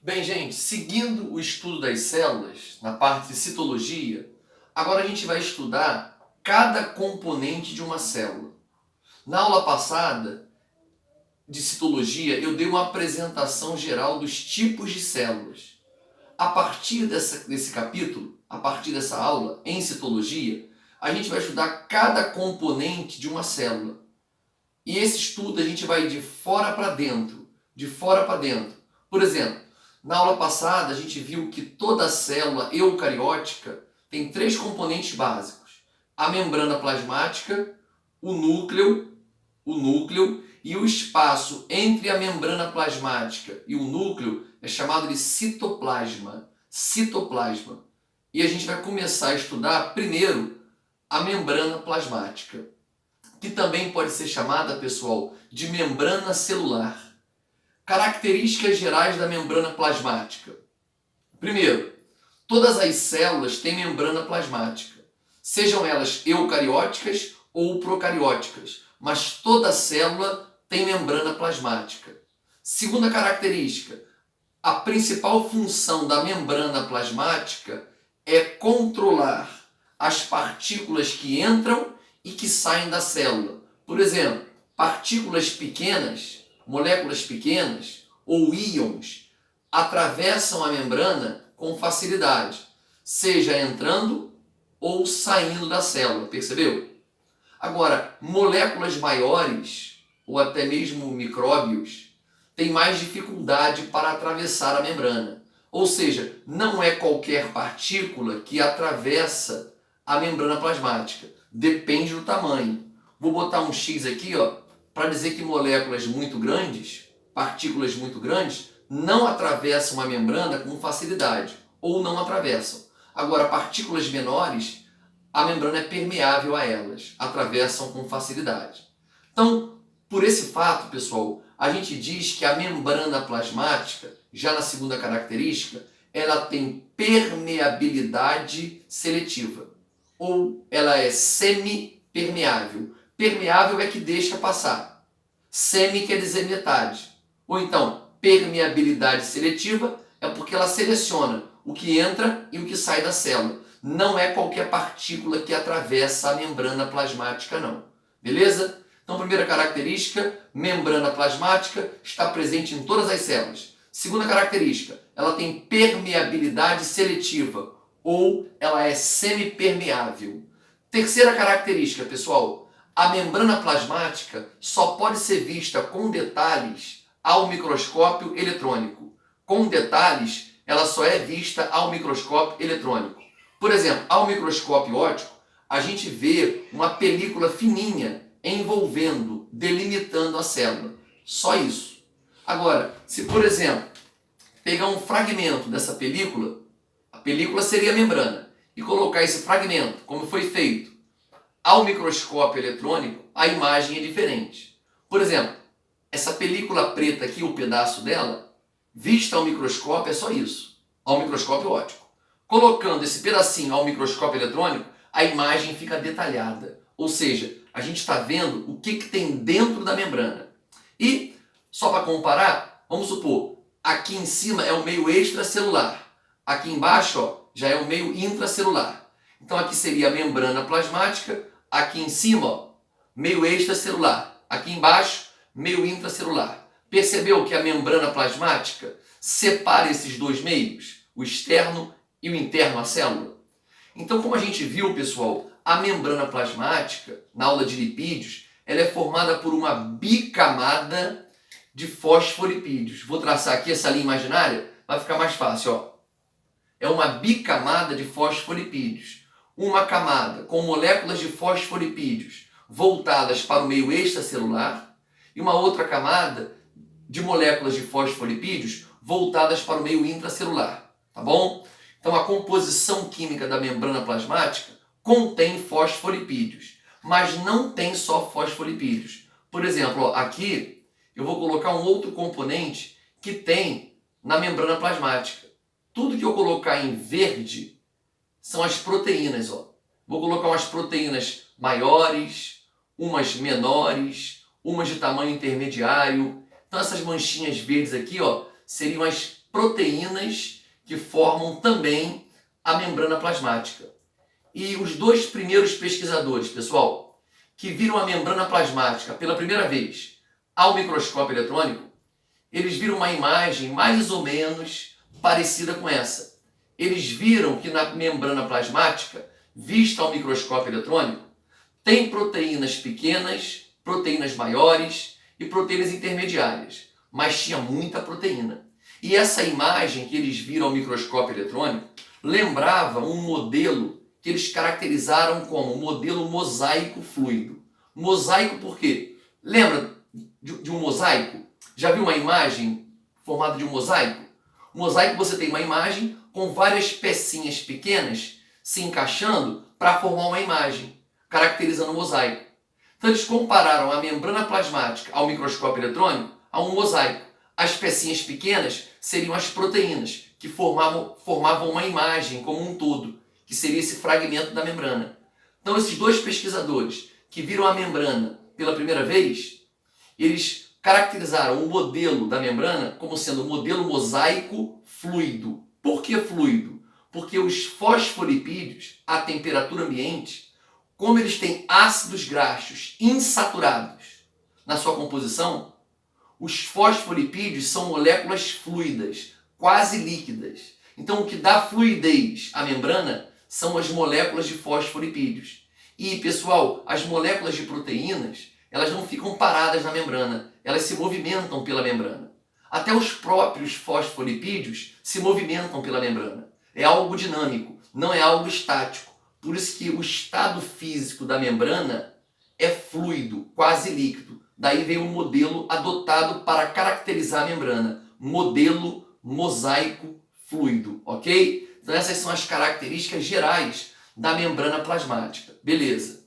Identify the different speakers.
Speaker 1: Bem, gente, seguindo o estudo das células, na parte de citologia, agora a gente vai estudar cada componente de uma célula. Na aula passada, de citologia, eu dei uma apresentação geral dos tipos de células. A partir desse capítulo, a partir dessa aula, em citologia, a gente vai estudar cada componente de uma célula. E esse estudo a gente vai de fora para dentro, de fora para dentro. Por exemplo, na aula passada a gente viu que toda célula eucariótica tem três componentes básicos: a membrana plasmática, o núcleo e o espaço entre a membrana plasmática e o núcleo é chamado de citoplasma. Citoplasma. E a gente vai começar a estudar primeiro a membrana plasmática, que também pode ser chamada, pessoal, de membrana celular. Características gerais da membrana plasmática. Primeiro, todas as células têm membrana plasmática, sejam elas eucarióticas ou procarióticas, mas toda célula tem membrana plasmática. Segunda característica, a principal função da membrana plasmática é controlar as partículas que entram e que saem da célula. Por exemplo, partículas pequenas, moléculas pequenas ou íons atravessam a membrana com facilidade, seja entrando ou saindo da célula, percebeu? Agora, moléculas maiores ou até mesmo micróbios têm mais dificuldade para atravessar a membrana. Ou seja, não é qualquer partícula que atravessa a membrana plasmática. Depende do tamanho. Vou botar um X aqui, para dizer que moléculas muito grandes, partículas muito grandes, não atravessam a membrana com facilidade, ou não atravessam. Agora, partículas menores, a membrana é permeável a elas, atravessam com facilidade. Então, por esse fato, pessoal, a gente diz que a membrana plasmática, já na segunda característica, ela tem permeabilidade seletiva, ou ela é semi-permeável. Permeável é que deixa passar. Semi quer dizer metade. Ou então, permeabilidade seletiva é porque ela seleciona o que entra e o que sai da célula. Não é qualquer partícula que atravessa a membrana plasmática, não. Beleza? Então, primeira característica, membrana plasmática está presente em todas as células. Segunda característica, ela tem permeabilidade seletiva, ou ela é semipermeável. Terceira característica, pessoal, a membrana plasmática só pode ser vista com detalhes ao microscópio eletrônico. Com detalhes, ela só é vista ao microscópio eletrônico. Por exemplo, ao microscópio óptico, a gente vê uma película fininha envolvendo, delimitando a célula. Só isso. Agora, se por exemplo, pegar um fragmento dessa película, a película seria a membrana, e colocar esse fragmento, como foi feito, ao microscópio eletrônico, a imagem é diferente. Por exemplo, essa película preta aqui, o pedaço dela, vista ao microscópio é só isso, ao microscópio óptico. Colocando esse pedacinho ao microscópio eletrônico, a imagem fica detalhada. Ou seja, a gente está vendo o que tem dentro da membrana. E, só para comparar, vamos supor, aqui em cima é o meio extracelular. Aqui embaixo, já é o meio intracelular. Então aqui seria a membrana plasmática, aqui em cima, meio extracelular. Aqui embaixo, meio intracelular. Percebeu que a membrana plasmática separa esses dois meios, o externo e o interno à célula? Então, como a gente viu, pessoal, a membrana plasmática, na aula de lipídios, ela é formada por uma bicamada de fosfolipídios. Vou traçar aqui essa linha imaginária, vai ficar mais fácil. É uma bicamada de fosfolipídios. Uma camada com moléculas de fosfolipídios voltadas para o meio extracelular e uma outra camada de moléculas de fosfolipídios voltadas para o meio intracelular. Tá bom? Então, a composição química da membrana plasmática contém fosfolipídios, mas não tem só fosfolipídios. Por exemplo, aqui eu vou colocar um outro componente que tem na membrana plasmática. Tudo que eu colocar em verde são as proteínas. Vou colocar umas proteínas maiores, umas menores, umas de tamanho intermediário. Então, essas manchinhas verdes aqui seriam as proteínas que formam também a membrana plasmática. E os dois primeiros pesquisadores, pessoal, que viram a membrana plasmática pela primeira vez ao microscópio eletrônico, eles viram uma imagem mais ou menos parecida com essa. Eles viram que na membrana plasmática, vista ao microscópio eletrônico, tem proteínas pequenas, proteínas maiores e proteínas intermediárias, mas tinha muita proteína. E essa imagem que eles viram ao microscópio eletrônico lembrava um modelo que eles caracterizaram como modelo mosaico fluido. Mosaico por quê? Lembra de um mosaico? Já viu uma imagem formada de um mosaico? Mosaico, você tem uma imagem com várias pecinhas pequenas se encaixando para formar uma imagem, caracterizando o mosaico. Então eles compararam a membrana plasmática ao microscópio eletrônico a um mosaico. As pecinhas pequenas seriam as proteínas, que formavam uma imagem como um todo, que seria esse fragmento da membrana. Então esses dois pesquisadores que viram a membrana pela primeira vez, eles caracterizaram o modelo da membrana como sendo um modelo mosaico fluido. Por que fluido? Porque os fosfolipídios, à temperatura ambiente, como eles têm ácidos graxos insaturados na sua composição, os fosfolipídios são moléculas fluidas, quase líquidas. Então o que dá fluidez à membrana são as moléculas de fosfolipídios. E, pessoal, as moléculas de proteínas, elas não ficam paradas na membrana, elas se movimentam pela membrana. Até os próprios fosfolipídios se movimentam pela membrana. É algo dinâmico, não é algo estático. Por isso que o estado físico da membrana é fluido, quase líquido. Daí vem o modelo adotado para caracterizar a membrana. Modelo mosaico fluido, ok? Então essas são as características gerais da membrana plasmática. Beleza.